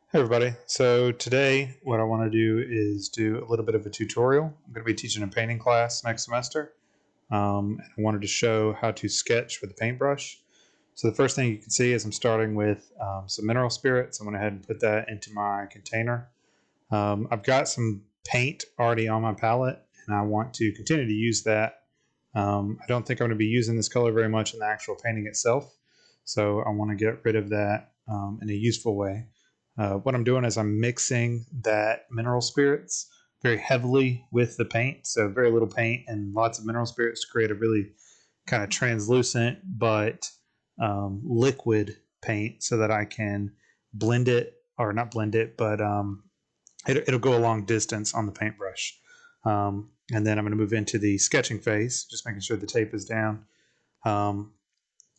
Hey everybody. So today what I want to do is do a little bit of a tutorial. I'm going to be teaching a painting class next semester. And I wanted to show how to sketch with a paintbrush. So the first thing you can see is I'm starting with some mineral spirits. I went ahead and put that into my container. I've got some paint already on my palette and I want to continue to use that. I don't think I'm going to be using this color very much in the actual painting itself. So I want to get rid of that in a useful way. What I'm doing is I'm mixing that mineral spirits very heavily with the paint. So very little paint and lots of mineral spirits to create a really kind of translucent but liquid paint so that I can blend it, or not blend it, but it'll go a long distance on the paintbrush. And then I'm going to move into the sketching phase, just making sure the tape is down. Um,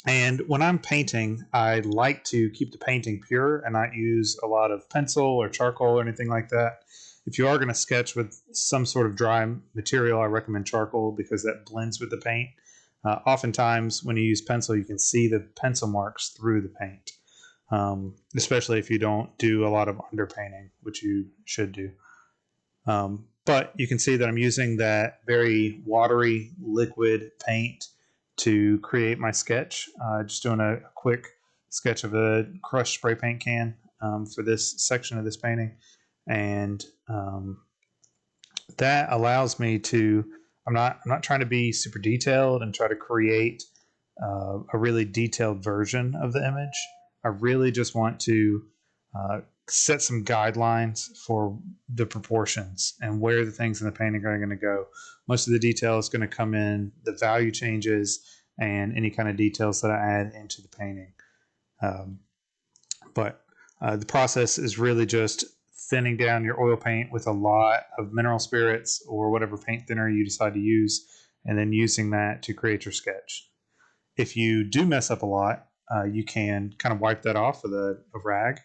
and when I'm painting, I like to keep the painting pure and not use a lot of pencil or charcoal or anything like that. If you are going to sketch with some sort of dry material, I recommend charcoal because that blends with the paint. Oftentimes, when you use pencil, you can see the pencil marks through the paint, especially if you don't do a lot of underpainting, which you should do. But you can see that I'm using that very watery liquid paint to create my sketch. Just doing a quick sketch of a crushed spray paint can for this section of this painting. And that allows me to, I'm not trying to be super detailed and try to create a really detailed version of the image. I really just want to set some guidelines for the proportions and where the things in the painting are going to go. Most of the detail is going to come in the value changes and any kind of details that I add into the painting. But the process is really just thinning down your oil paint with a lot of mineral spirits or whatever paint thinner you decide to use, and then using that to create your sketch. If you do mess up a lot, you can kind of wipe that off with a rag,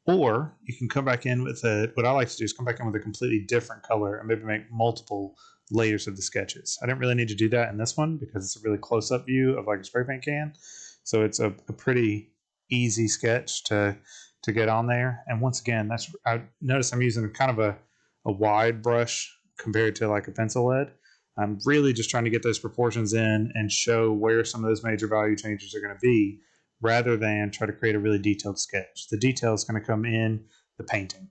or you can come back in with what I like to do is come back in with a completely different color and maybe make multiple layers of the sketches. I didn't really need to do that in this one because it's a really close-up view of like a spray paint can. So it's a pretty easy sketch to get on there. And once again, I notice I'm using kind of a wide brush compared to like a pencil lead. I'm really just trying to get those proportions in and show where some of those major value changes are going to be rather than try to create a really detailed sketch. The detail is going to come in the painting.